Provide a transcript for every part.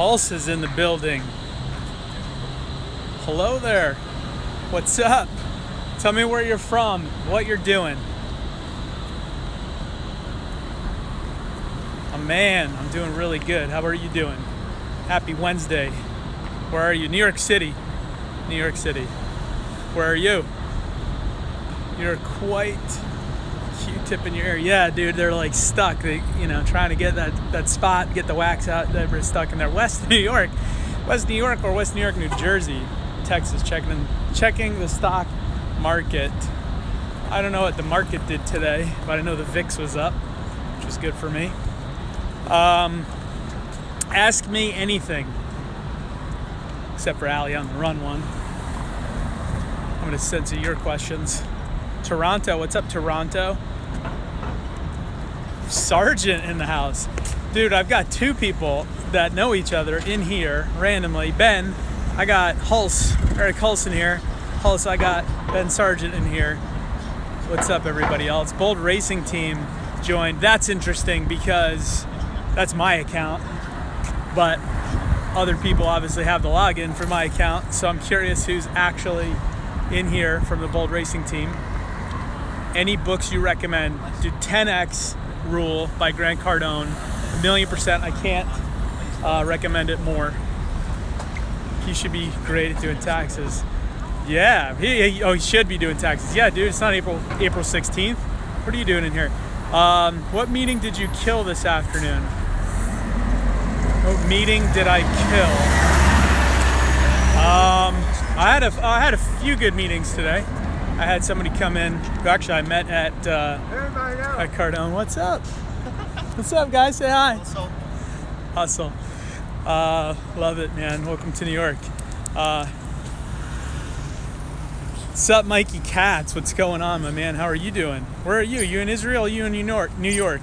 Pulse is in the building. Hello there. What's up? Tell me where you're from, what you're doing. Oh man, I'm doing really good. How are you doing? Happy Wednesday. Where are you? New York City. New York City. Where are you? You're quite Q-tip in your ear. Yeah, dude, they're like stuck. They, trying to get that spot, get the wax out. They're stuck in there. West New York or West New York, New Jersey, Texas. Checking the stock market. I don't know what the market did today, but I know the VIX was up, which was good for me. Ask me anything, except for Allie on the run one. I'm going to censor your questions. Toronto, what's up, Toronto? Sergeant in the house. Dude, I've got two people that know each other in here randomly. Ben, I got Eric Hulse here. Hulse, I got Ben Sargent in here. What's up, everybody else? Bold Racing Team joined. That's interesting because that's my account, but other people obviously have the login for my account, so I'm curious who's actually in here from the Bold Racing Team. Any books you recommend? Do 10X Rule by Grant Cardone. 1,000,000%. I can't recommend it more. He should be great at doing taxes. Yeah, he should be doing taxes. Yeah, dude, it's not April 16th. What are you doing in here? What meeting did you kill this afternoon? What meeting did I kill? I had a few good meetings today. I had somebody come in who actually I met at Cardone. What's up? What's up, guys? Say hi. Hustle. Love it, man. Welcome to New York. What's up, Mikey Katz? What's going on, my man? How are you doing? Where are you? You in Israel? You in New York?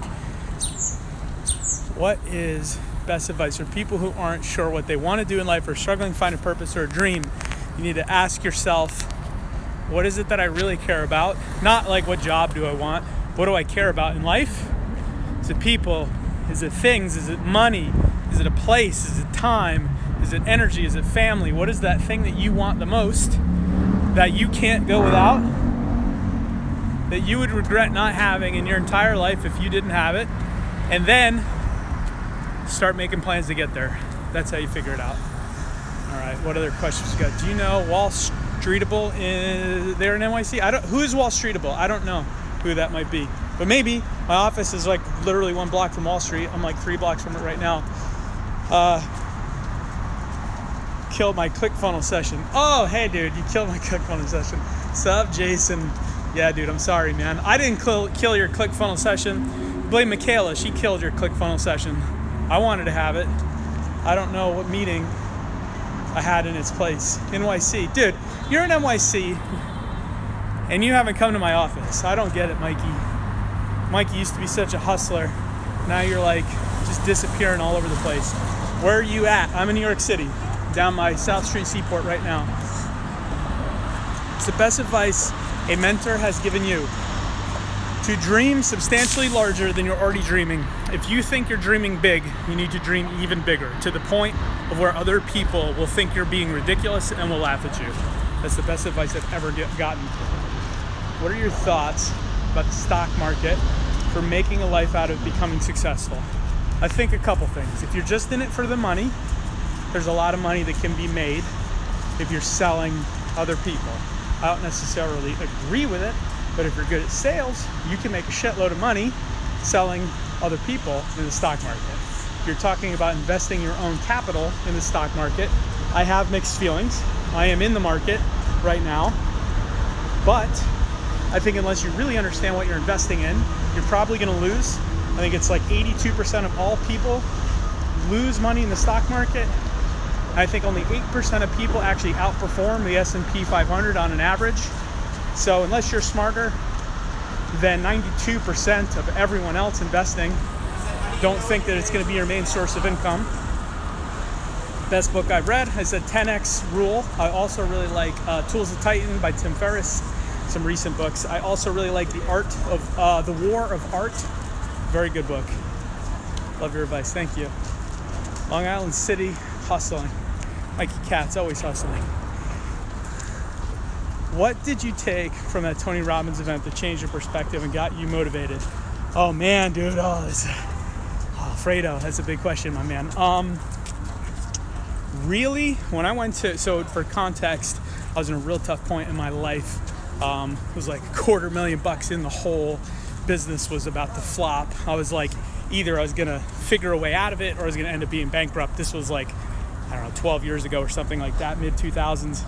What is best advice for people who aren't sure what they want to do in life or struggling to find a purpose or a dream? You need to ask yourself, what is it that I really care about? Not like what job do I want? What do I care about in life? Is it people? Is it things? Is it money? Is it a place? Is it time? Is it energy? Is it family? What is that thing that you want the most that you can't go without? That you would regret not having in your entire life if you didn't have it? And then start making plans to get there. That's how you figure it out. All right, what other questions you got? Do you know Wall Streetable is there in NYC? Who is Wall Streetable? I don't know who that might be. But maybe. My office is like literally 1 block from Wall Street. I'm like 3 blocks from it right now. Killed my ClickFunnels session. Oh, hey, dude, you killed my ClickFunnels session. Sup, Jason? Yeah, dude, I'm sorry, man. I didn't kill your ClickFunnels session. Blame Michaela. She killed your ClickFunnels session. I wanted to have it. I don't know what meeting I had in its place. NYC. Dude, you're in NYC and you haven't come to my office. I don't get it, Mikey. Mikey used to be such a hustler. Now you're like just disappearing all over the place. Where are you at? I'm in New York City, down my South Street Seaport right now. It's the best advice a mentor has given you. To dream substantially larger than you're already dreaming. If you think you're dreaming big, you need to dream even bigger, to the point of where other people will think you're being ridiculous and will laugh at you. That's the best advice I've ever gotten. What are your thoughts about the stock market for making a life out of becoming successful? I think a couple things. If you're just in it for the money, there's a lot of money that can be made if you're selling other people. I don't necessarily agree with it, but if you're good at sales, you can make a shitload of money selling other people in the stock market. If you're talking about investing your own capital in the stock market, I have mixed feelings. I am in the market right now, but I think unless you really understand what you're investing in, you're probably going to lose. I think it's like 82% of all people lose money in the stock market. I think only 8% of people actually outperform the S&P 500 on an average. So unless you're smarter than 92% of everyone else investing, don't think that it's going to be your main source of income. Best book I've read is a 10X Rule. I also really like Tools of Titan by Tim Ferriss, some recent books. I also really like The War of Art. Very good book. Love your advice. Thank you. Long Island City. hustling. Mikey Cat's always hustling. What did you take from that Tony Robbins event that changed your perspective and got you motivated? Oh man, dude. Fredo, that's a big question, my man. Really, when I went to, so for context, I was in a real tough point in my life. It was like $250,000 in the hole. Business was about to flop. I was like, either I was gonna figure a way out of it or I was gonna end up being bankrupt. This was like, I don't know, 12 years ago or something like that, mid 2000s.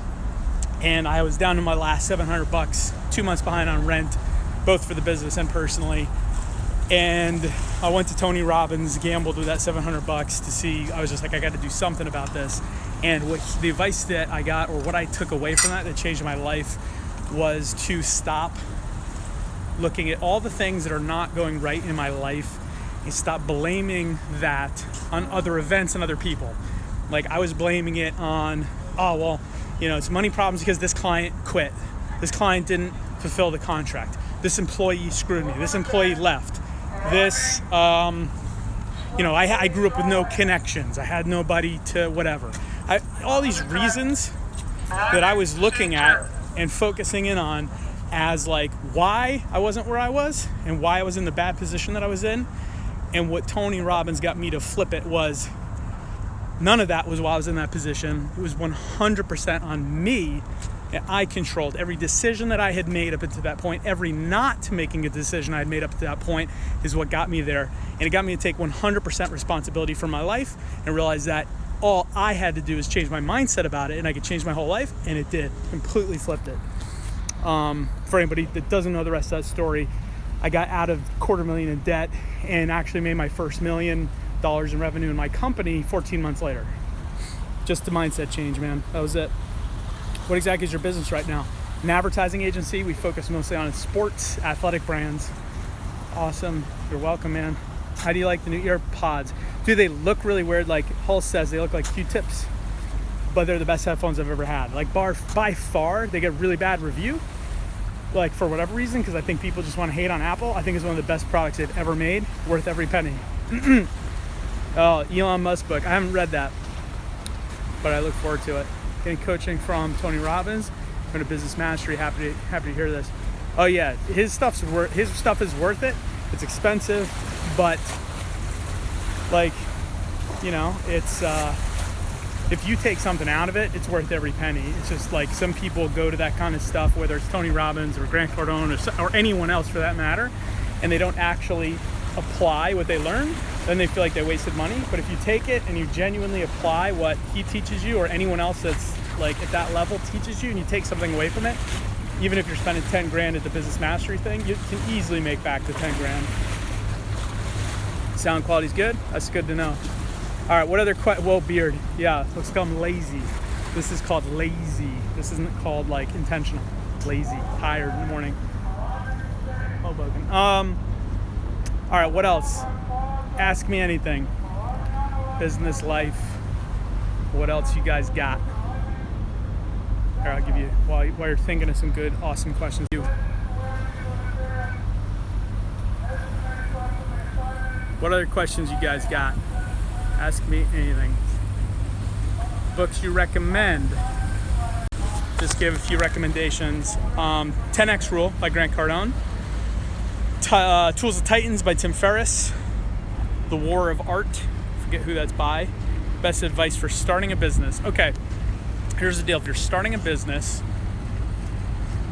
And I was down to my last $700, 2 months behind on rent, both for the business and personally. And I went to Tony Robbins, gambled with that $700 to see, I was just like, I got to do something about this. And the advice that I got, or what I took away from that changed my life, was to stop looking at all the things that are not going right in my life and stop blaming that on other events and other people. Like I was blaming it on, it's money problems because this client quit. This client didn't fulfill the contract. This employee screwed me. This employee left. This, I grew up with no connections. I had nobody to whatever. All these reasons that I was looking at and focusing in on as like why I wasn't where I was and why I was in the bad position that I was in. And what Tony Robbins got me to flip it was none of that was while I was in that position. It was 100% on me. And I controlled every decision that I had made up until that point. Every not making a decision I had made up to that point is what got me there. And it got me to take 100% responsibility for my life and realize that all I had to do is change my mindset about it and I could change my whole life. And it did. Completely flipped it. For anybody that doesn't know the rest of that story, I got out of $250,000 in debt and actually made my first $1 million in revenue in my company 14 months later. Just a mindset change, man. That was it. What exactly is your business right now? An advertising agency. We focus mostly on sports, athletic brands. Awesome. You're welcome, man. How do you like the new AirPods? Do they look really weird? Like Hull says, they look like Q-tips, but they're the best headphones I've ever had. Like by far, they get really bad review. Like for whatever reason, because I think people just want to hate on Apple. I think it's one of the best products they've ever made, worth every penny. Oh, Elon Musk book. I haven't read that, but I look forward to it. Getting coaching from Tony Robbins. Going to Business Mastery. Happy to hear this. Oh yeah, his stuff is worth it. It's expensive, but it's if you take something out of it, it's worth every penny. It's just like some people go to that kind of stuff, whether it's Tony Robbins or Grant Cardone or anyone else for that matter, and they don't actually apply what they learn, then they feel like they wasted money. But if you take it and you genuinely apply what he teaches you or anyone else that's like at that level teaches you, and you take something away from it, even if you're spending 10 grand at the Business Mastery thing, you can easily make back the 10 grand. Sound quality's good? That's good to know. All right, what other beard. Yeah, let's call him lazy. This is called lazy. This isn't called like intentional. Lazy, tired in the morning. Hoboken. All right, what else? Ask me anything. Business, life. What else you guys got? Here, I'll give you, while you're thinking of some good, awesome questions. What other questions you guys got? Ask me anything. Books you recommend. Just give a few recommendations. 10X Rule by Grant Cardone. Tools of Titans by Tim Ferriss. The War of Art. Forget who that's by. Best advice for starting a business. Okay, here's the deal. If you're starting a business,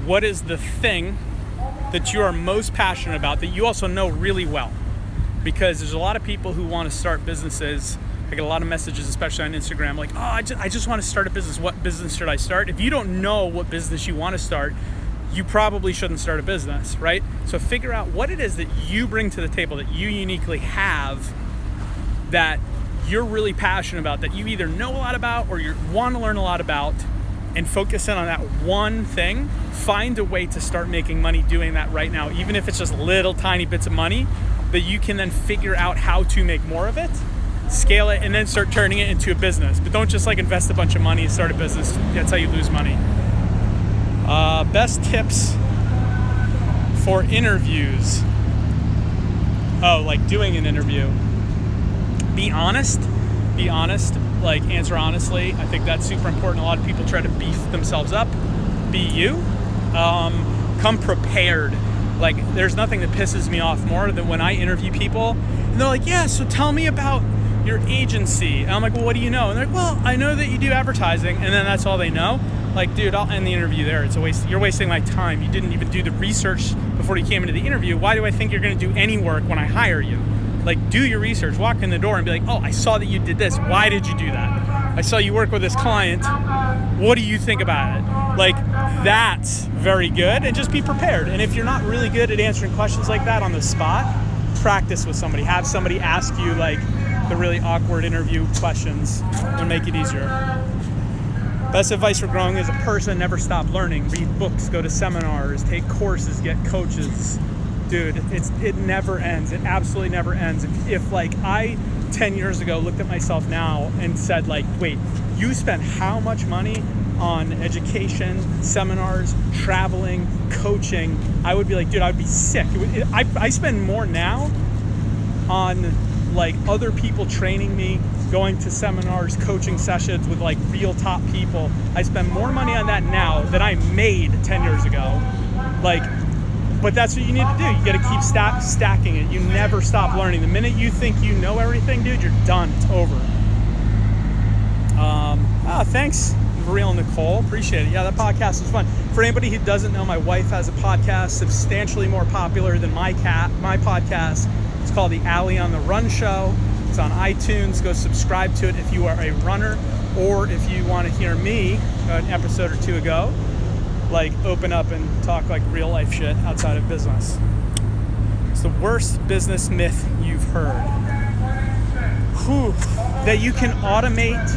what is the thing that you are most passionate about that you also know really well? Because there's a lot of people who want to start businesses. I get a lot of messages, especially on Instagram, like, oh, I just want to start a business. What business should I start? If you don't know what business you want to start, you probably shouldn't start a business, right? So figure out what it is that you bring to the table that you uniquely have that you're really passionate about, that you either know a lot about or you want to learn a lot about, and focus in on that one thing. Find a way to start making money doing that right now, even if it's just little tiny bits of money that you can then figure out how to make more of it, scale it, and then start turning it into a business. But don't just like invest a bunch of money and start a business. That's how you lose money. Best tips for interviews. Oh, like doing an interview. Be honest. Be honest, like answer honestly. I think that's super important. A lot of people try to beef themselves up. Be you. Come prepared. Like, there's nothing that pisses me off more than when I interview people and they're like, yeah, so tell me about your agency. And I'm like, well, what do you know? And they're like, well, I know that you do advertising. And then that's all they know. Like, dude, I'll end the interview there. It's a waste. You're wasting my time. You didn't even do the research before you came into the interview. Why do I think you're going to do any work when I hire you? Like, do your research, walk in the door and be like, oh, I saw that you did this. Why did you do that? I saw you work with this client. What do you think about it? Like, that's very good, and just be prepared. And if you're not really good at answering questions like that on the spot, practice with somebody. Have somebody ask you like the really awkward interview questions and make it easier. Best advice for growing as a person: never stop learning. Read books, go to seminars, take courses, get coaches. Dude, it never ends. It absolutely never ends. If like I 10 years ago looked at myself now and said like, wait, you spent how much money on education, seminars, traveling, coaching, I would be like, dude, I would be sick. I spend more now on like other people training me, going to seminars, coaching sessions with like real top people. I spend more money on that now than I made 10 years ago. Like, but that's what you need to do. You got to keep stacking it. You never stop learning. The minute you think you know everything, dude, you're done. It's over. Thanks, Real Nicole. Appreciate it. Yeah, that podcast was fun. For anybody who doesn't know, my wife has a podcast substantially more popular than my podcast. It's called the Alley on the Run Show. It's on iTunes. Go subscribe to it if you are a runner, or if you want to hear me an episode or two ago, like open up and talk like real life shit outside of business. It's the worst business myth you've heard. That you can automate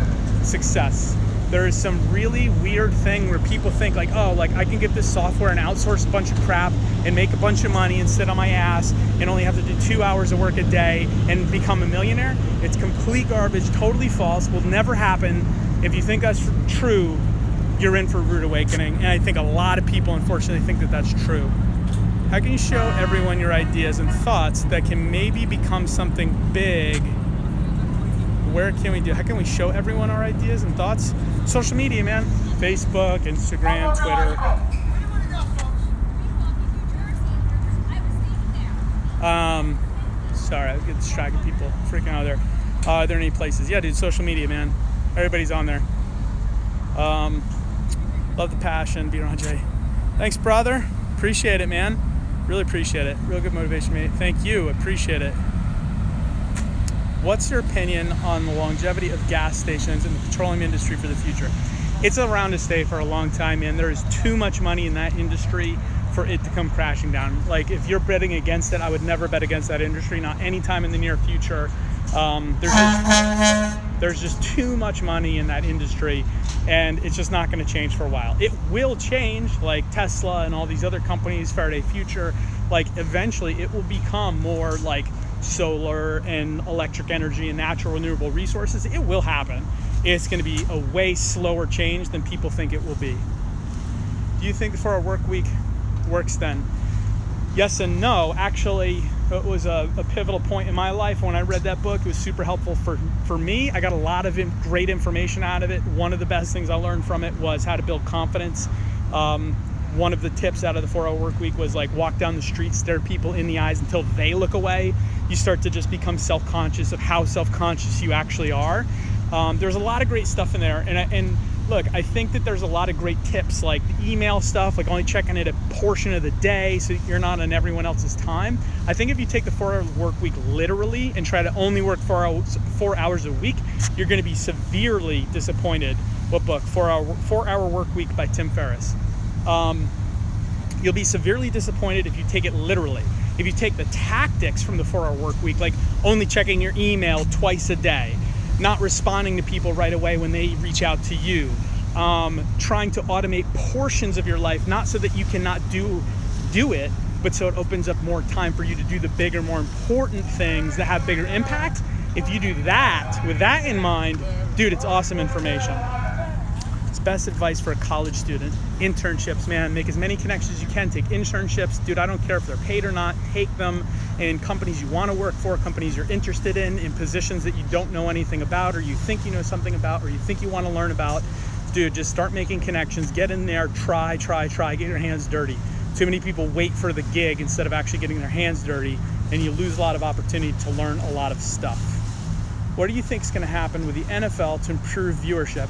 success. There is some really weird thing where people think like, oh, like I can get this software and outsource a bunch of crap and make a bunch of money and sit on my ass and only have to do 2 hours of work a day and become a millionaire. It's complete garbage, totally false, will never happen. If you think that's true, you're in for a rude awakening. And I think a lot of people, unfortunately, think that that's true. How can you show everyone your ideas and thoughts that can maybe become something big? Where can we do? How can we show everyone our ideas and thoughts? Social media, man. Facebook, Instagram, Twitter. Sorry, I get distracted. People freaking out there. Are there any places? Yeah, dude, social media, man. Everybody's on there. Love the passion. Be around Jay. Thanks, brother. Appreciate it, man. Really appreciate it. Real good motivation, mate. Thank you. Appreciate it. What's your opinion on the longevity of gas stations in the petroleum industry for the future? It's around to stay for a long time, man. There is too much money in that industry for it to come crashing down. Like, if you're betting against it, I would never bet against that industry, not anytime in the near future. There's just too much money in that industry, and it's just not going to change for a while. It will change, like Tesla and all these other companies, Faraday Future. Like, eventually it will become more like solar and electric energy and natural renewable resources. It will happen. It's going to be a way slower change than people think it will be. Do you think the 4-hour work week works then? Yes and no. Actually, it was a pivotal point in my life when I read that book. It was super helpful for me. I got a lot of great information out of it. One of the best things I learned from it was how to build confidence. One of the tips out of the 4-hour work week was like walk down the street, stare people in the eyes until they look away. You start to just become self-conscious of how self-conscious you actually are. There's a lot of great stuff in there. And look, I think that there's a lot of great tips, like the email stuff, like only checking it a portion of the day so you're not on everyone else's time. I think if you take the 4-hour work week literally and try to only work 4 hours a week, you're going to be severely disappointed. What book? 4-hour Work Week by Tim Ferriss. You'll be severely disappointed if you take it literally. If you take the tactics from the 4-hour work week, like only checking your email twice a day, not responding to people right away when they reach out to you, trying to automate portions of your life, not so that you cannot do it, but so it opens up more time for you to do the bigger, more important things that have bigger impact. If you do that, with that in mind, dude, it's awesome information. best advice for a college student. Internships, man, make as many connections as you can. Take internships, dude. I don't care if they're paid or not. Take them in companies you want to work for, companies you're interested in positions that you don't know anything about, or you think you know something about, or you think you want to learn about. Dude, just start making connections. Get in there. Try. Get your hands dirty. Too many people wait for the gig instead of actually getting their hands dirty, and you lose a lot of opportunity to learn a lot of stuff. What do you think is going to happen with the NFL to improve viewership?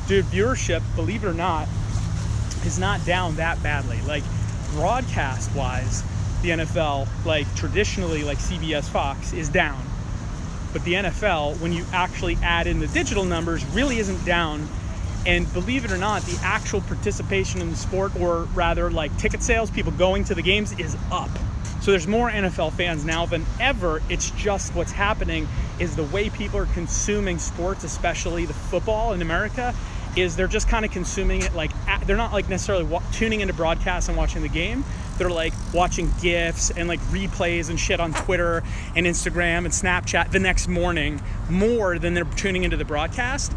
Dude, viewership, believe it or not, is not down that badly. Like, broadcast-wise, the NFL, like traditionally, like CBS, Fox, is down. But the NFL, when you actually add in the digital numbers, really isn't down. And believe it or not, the actual participation in the sport, or rather like ticket sales, people going to the games, is up. So there's more NFL fans now than ever. It's just what's happening is the way people are consuming sports, especially the football in America, is they're just kind of consuming it like, they're not like necessarily tuning into broadcasts and watching the game. They're like watching GIFs and like replays and shit on Twitter and Instagram and Snapchat the next morning more than they're tuning into the broadcast.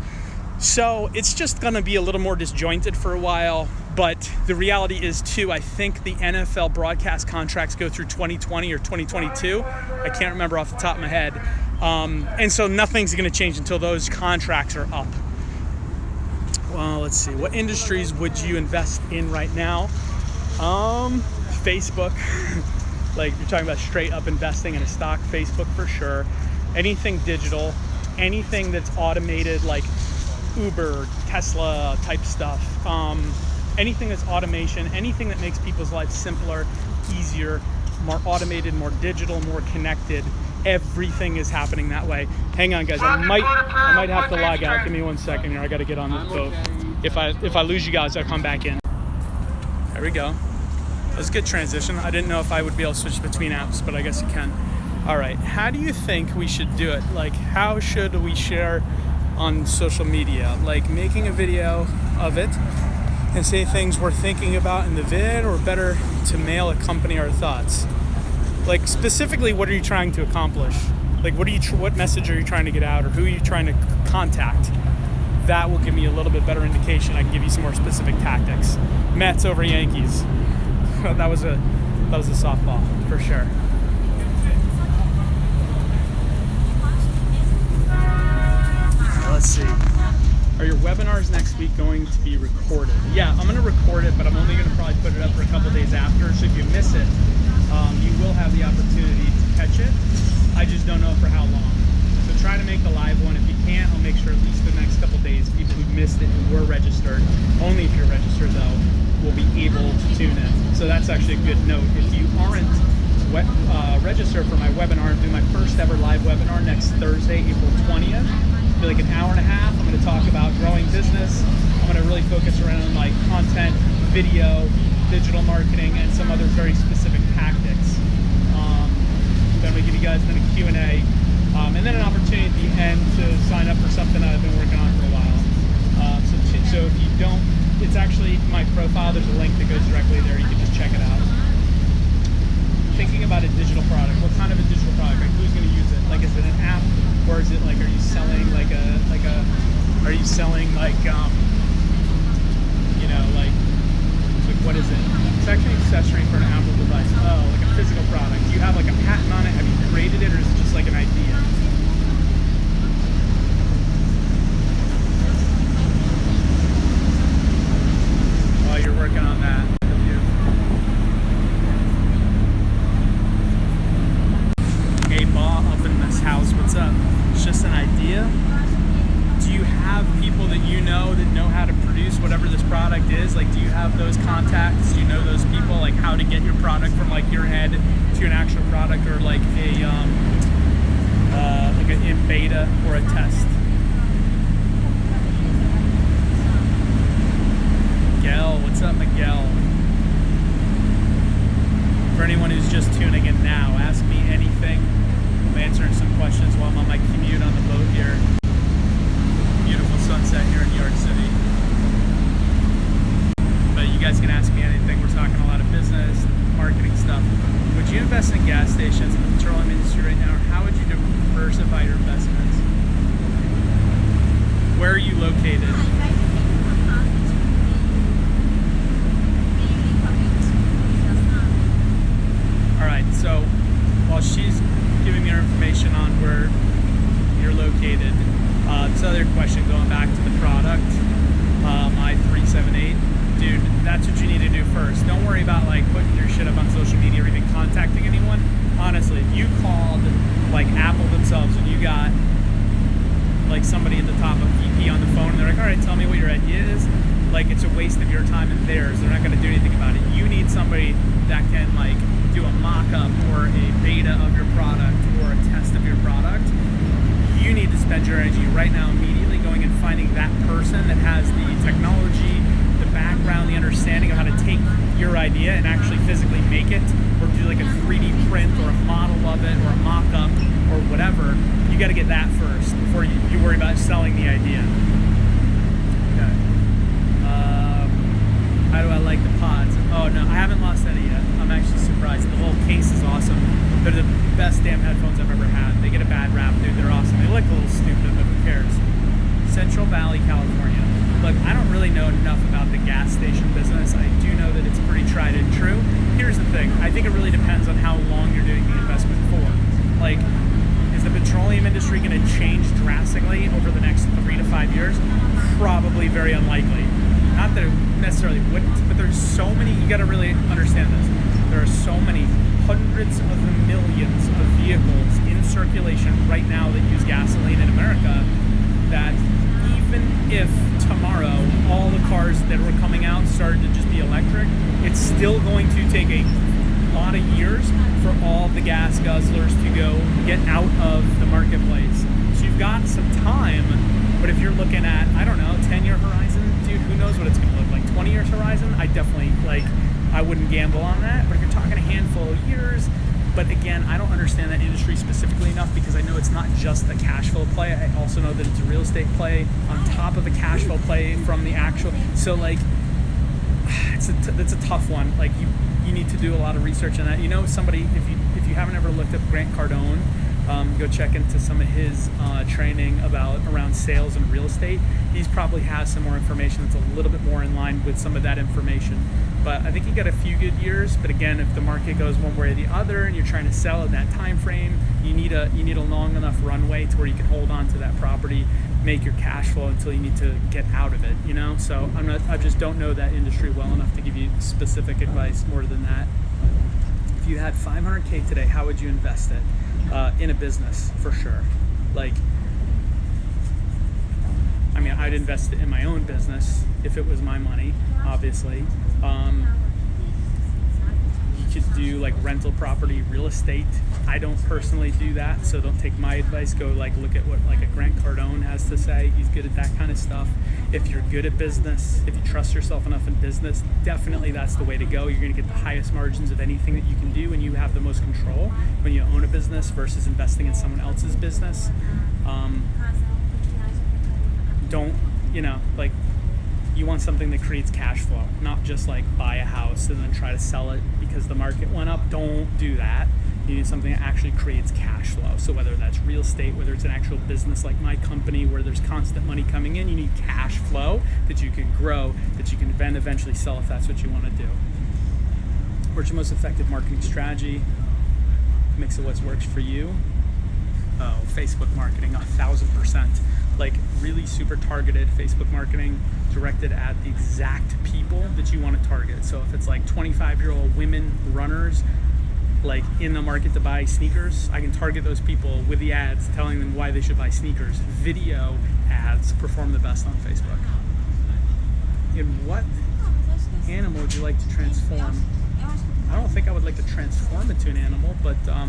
So it's just going to be a little more disjointed for a while. But the reality is, too, I think the NFL broadcast contracts go through 2020 or 2022. I can't remember off the top of my head. And so nothing's going to change until those contracts are up. Well, let's see. What industries would you invest in right now? Facebook. Like, if you're talking about straight up investing in a stock, Facebook for sure. Anything digital, anything that's automated, like Uber, Tesla type stuff, anything that's automation, anything that makes people's lives simpler, easier, more automated, more digital, more connected. Everything is happening that way. Hang on, guys. I might have to log out. Give me 1 second here. I got to get on this boat. If I lose you guys, I'll come back in. There we go. That was a good transition. I didn't know if I would be able to switch between apps, but I guess you can. All right. How do you think we should do it? Like, how should we share on social media? Like, making a video of it and say things we're thinking about in the vid, or better to mail a company our thoughts? Like, specifically, what are you trying to accomplish? Like, what message are you trying to get out, or who are you trying to contact? That will give me a little bit better indication. I can give you some more specific tactics. Mets over Yankees. that was a softball for sure. Let's see. Are your webinars next week going to be recorded? Yeah, I'm going to record it, but I'm only going to probably put it up for a couple days after. So if you miss it, you will have the opportunity to catch it. I just don't know for how long. So try to make the live one. If you can't, I'll make sure at least the next couple days, people who missed it and were registered, only if you're registered though, will be able to tune in. So that's actually a good note. If you aren't registered for my webinar, I'm doing my first ever live webinar next Thursday, April 20th. It'll be like an hour and a half. I'm going to talk about growing business. I'm going to really focus around like content, video, digital marketing, and some other very specific tactics. Then we give you guys then a Q&A, and then an opportunity at the end to sign up for something that I've been working on for a while. So if you don't, it's actually my profile. There's a link that goes directly there. You can just check it out. Thinking about a digital product. What kind of a digital product? Like, who's going to use it? Like, is it an app, or is it like, are you selling like what is it? It's actually an accessory for an Apple device. Oh, like a physical product. Do you have like a patent on it? Have you created it, or is it just like an idea? Oh, you're working on that. Hey, Ba, up in this house. What's up? It's just an idea. Do you have people that you know that know how to produce whatever this product is? Like, do you have those contacts? Do you know those people? Like, how to get your product from like your head to an actual product, or like an in beta or a test? Miguel, what's up, Miguel? For anyone who's just tuning in now, ask me anything. I'm answering some questions while I'm on my commute on the boat here. Beautiful sunset here in New York City. But you guys can ask me anything. We're talking a lot of business, marketing stuff. Would you invest in gas stations in the petroleum industry right now, or how would you diversify your investments? Where are you located? question going back to the product, I-378, dude, that's what you need to do first. Don't worry about like putting your shit up on social media or even contacting anyone. Honestly, if you called like Apple themselves and you got like somebody at the top of VP on the phone and they're like, all right, tell me what your idea is, like it's a waste of your time and theirs. They're not going to do anything about it. You need somebody that can like do a mock-up or a beta of your product or a test of your product. You need to spend your energy right now immediately going and finding that person that has the technology, the background, the understanding of how to take your idea and actually physically make it, or do like a 3D print or a model of it or a mock-up or whatever. You got to get that first before you worry about selling the idea. Okay. How do I like the pods? Oh no, I haven't lost any yet. I'm actually surprised. The whole case is awesome. They're the best damn headphones I've ever had. They get a bad rap, dude. They're awesome. They look a little stupid, but who cares? Central Valley, California. Look, I don't really know enough about the gas station business. I do know that it's pretty tried and true. Here's the thing. I think it really depends on how long you're doing the investment for. Like, is the petroleum industry going to change drastically over the next 3 to 5 years? Probably very unlikely. Not that it necessarily wouldn't, but there's so many, you got to really understand this. There are so many hundreds of millions of vehicles in circulation right now that use gasoline in America that even if tomorrow all the cars that were coming out started to just be electric, it's still going to take a lot of years for all the gas guzzlers to go get out of the marketplace. So you've got some time, but if you're looking at, I don't know, 10-year horizon, dude, who knows what it's going to look like. 20 years horizon, I definitely, I wouldn't gamble on that. But if you're talking a handful of years, but again, I don't understand that industry specifically enough because I know it's not just a cash flow play. I also know that it's a real estate play on top of a cash flow play from the actual. So it's a tough one. Like you need to do a lot of research on that. You know, somebody, if you haven't ever looked up Grant Cardone, go check into some of his training around sales and real estate. He probably has some more information that's a little bit more in line with some of that information. But I think you got a few good years. But again, if the market goes one way or the other, and you're trying to sell in that time frame, you need a long enough runway to where you can hold on to that property, make your cash flow until you need to get out of it. You know, so I just don't know that industry well enough to give you specific advice more than that. If you had $500K today, how would you invest it? In a business, for sure. I'd invest it in my own business if it was my money, obviously. You could do rental property real estate. I don't personally do that, so don't take my advice. Go look at what a Grant Cardone has to say. He's good at that kind of stuff. If you're good at business, if you trust yourself enough in business, definitely that's the way to go. You're going to get the highest margins of anything that you can do, and you have the most control when you own a business versus investing in someone else's business. You want something that creates cash flow, not just buy a house and then try to sell it because the market went up. Don't do that. You need something that actually creates cash flow. So whether that's real estate, whether it's an actual business like my company where there's constant money coming in, you need cash flow that you can grow, that you can then eventually sell if that's what you want to do. What's your most effective marketing strategy? Mix of what works for you. Oh, Facebook marketing, 1,000%. Really super targeted Facebook marketing directed at the exact people that you want to target. So if it's 25-year-old women runners in the market to buy sneakers, I can target those people with the ads telling them why they should buy sneakers. Video ads perform the best on Facebook. In what animal would you like to transform? I don't think I would like to transform into an animal, but I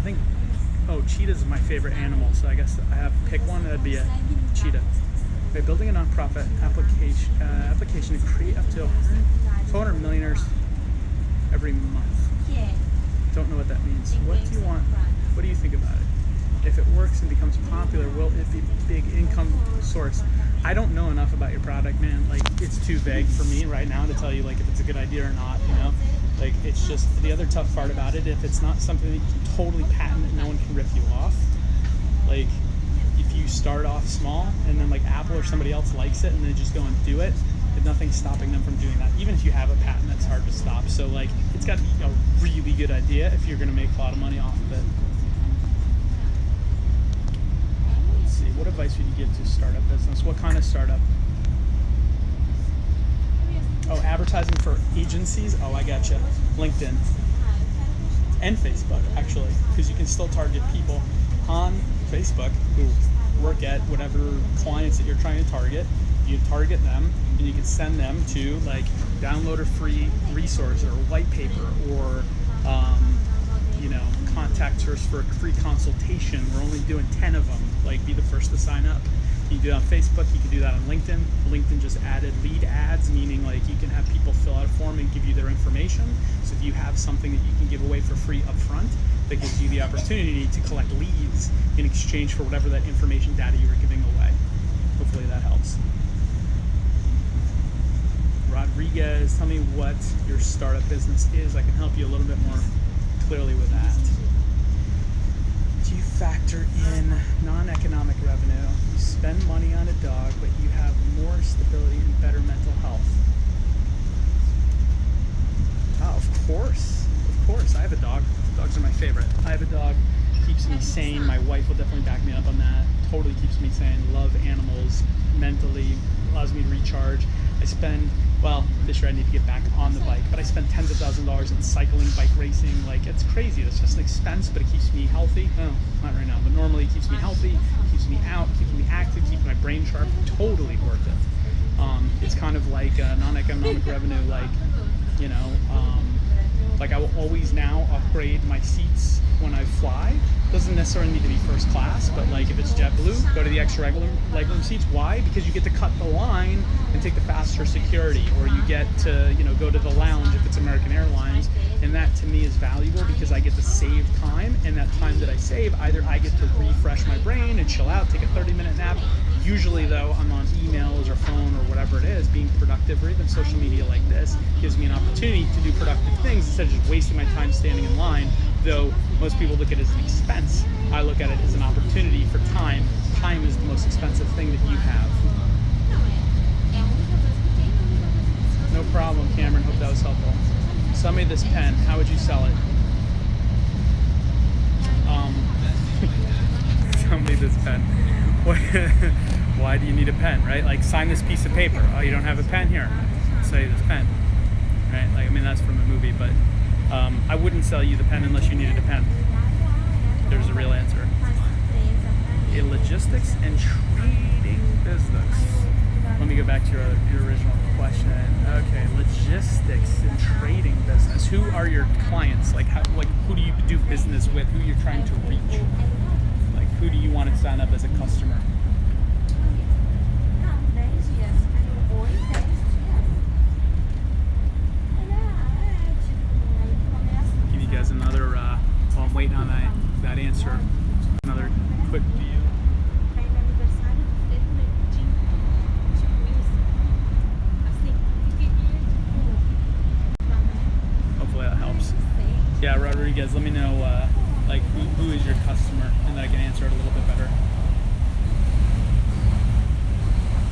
think cheetahs is my favorite animal, so I guess I have to pick one. That'd be a cheetah. We're building a nonprofit application to create up to 400 millionaires every month. Don't know what that means. What do you want? What do you think about it? If it works and becomes popular, will it be a big income source? I don't know enough about your product, man. It's too vague for me right now to tell you if it's a good idea or not, you know? It's just the other tough part about it, if it's not something that you can totally patent that no one can rip you off, if you start off small and then Apple or somebody else likes it and they just go and do it, nothing's stopping them from doing that. Even if you have a patent, that's hard to stop. So it's got to be a really good idea if you're going to make a lot of money off of it. Let's see. What advice would you give to startup business? What kind of startup? Oh, advertising for agencies? Oh, I gotcha. LinkedIn. And Facebook, actually, because you can still target people on Facebook who work at whatever clients that you're trying to target. You target them, and you can send them to, like, download a free resource or a white paper, or contact us for a free consultation. We're only doing 10 of them. Like, be the first to sign up. You can do it on Facebook. You can do that on LinkedIn. LinkedIn just added lead ads, meaning like you can have people fill out a form and give you their information. So if you have something that you can give away for free up front, that gives you the opportunity to collect leads in exchange for whatever that information data you were giving away. Hopefully that helps. Rodriguez, tell me what your startup business is. I can help you a little bit more clearly with that. Do you factor in non-economic revenue? You spend money on a dog, but you have more stability and better mental health. Oh, of course. Of course. I have a dog. Dogs are my favorite. I have a dog. Keeps me sane. My wife will definitely back me up on that. Totally keeps me sane. Love animals. Mentally allows me to recharge. I spend, well, this year I need to get back on the bike, but I spend tens of thousands of dollars in cycling, bike racing. Like, it's crazy. It's just an expense, but it keeps me healthy. Oh, not right now, but normally it keeps me healthy, keeps me out, keeps me active, keeps my brain sharp. Totally worth it. It's kind of like non-economic revenue, like, like I will always now upgrade my seats when I fly. Doesn't necessarily need to be first class, but like if it's JetBlue, go to the extra legroom seats. Why? Because you get to cut the line and take the faster security, or you get to go to the lounge if it's American Airlines, and that to me is valuable because I get to save time, and that time that I save, either I get to refresh my brain and chill out, take a 30-minute nap. Usually though, I'm on emails or phone or whatever it is. Being productive, or even social media like this, gives me an opportunity to do productive things instead of just wasting my time standing in line. Though most people look at it as an expense, I look at it as an opportunity for time. Time is the most expensive thing that you have. No problem, Cameron. Hope that was helpful. Sell me this pen. How would you sell it? Sell me this pen. Why do you need a pen, right? Like, sign this piece of paper. Oh, you don't have a pen? Here, I'll sell you this pen, right? Like, I mean, that's from a movie, but I wouldn't sell you the pen unless you needed a pen. There's a real answer. A logistics and trading business. Let me go back to your original question. Okay, logistics and trading business. Who are your clients? Like, who do you do business with? Who you're trying to reach? Like, who do you want to sign up as a customer? Give you guys another, while I'm waiting on that answer, another quick view. Hopefully that helps. Yeah, Rodriguez, let me know who is your customer, and then I can answer it a little bit better.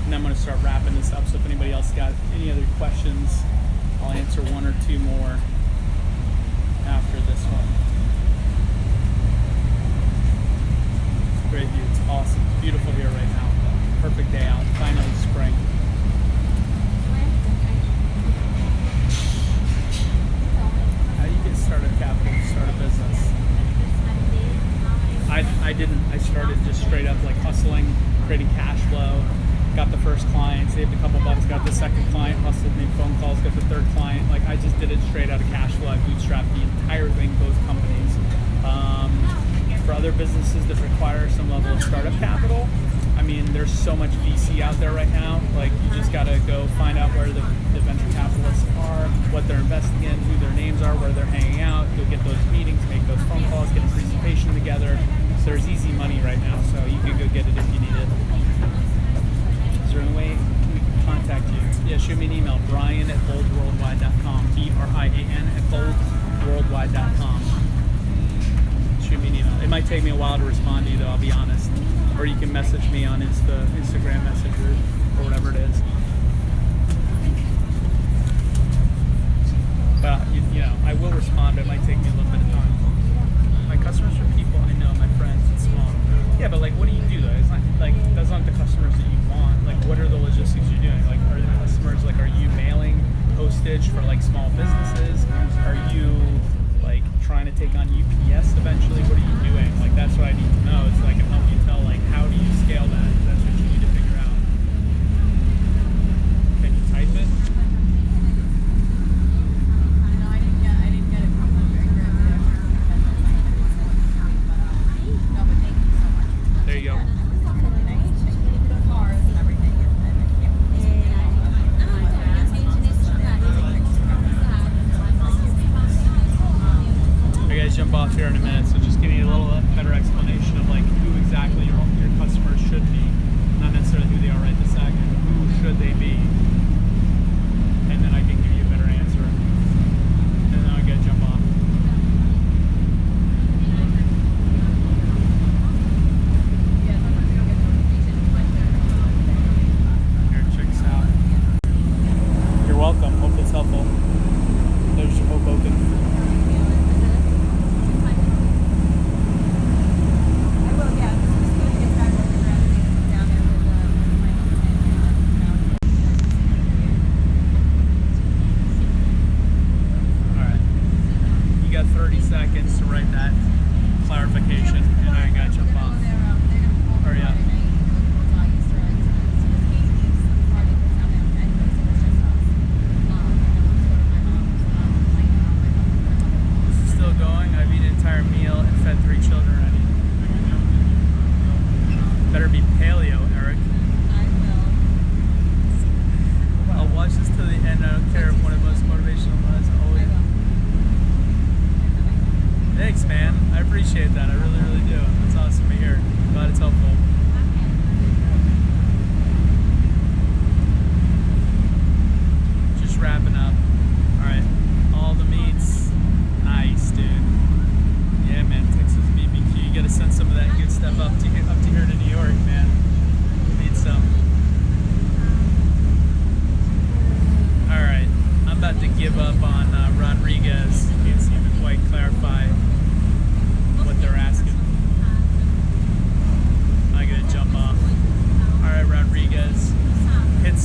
And I'm going to start wrapping this up, so if anybody else got any other questions, I'll answer one or two more after this one. It's a great view. It's awesome. It's beautiful here right now. Perfect day out. Finally spring. How do you get startup capital to start a business? I didn't. I started just straight up like hustling, creating cash flow. Got the first client, saved a couple bucks, got the second client, hustled, made phone calls, got the third client. Like, I just did it straight out of cash flow. I bootstrapped the entire thing, both companies. For other businesses that require some level of startup capital, I mean, there's so much VC out there right now. Like, you just got to go find out where the venture capitalists are, what they're investing in, who their names are, where they're hanging out. Go get those meetings, make those phone calls, get a presentation together. So there's easy money right now, so you can go get it if you need it. Is there any way we can contact you? Yeah, shoot me an email, brian@boldworldwide.com, brian@boldworldwide.com. Shoot me an email. It might take me a while to respond to you, though, I'll be honest. Or you can message me on Instagram Messenger, or whatever it is. But, I will respond, but it might take me a little bit of time. My customers are people I know, my friends, it's small. Yeah, but like, what do you do though? It's not like,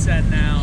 said now.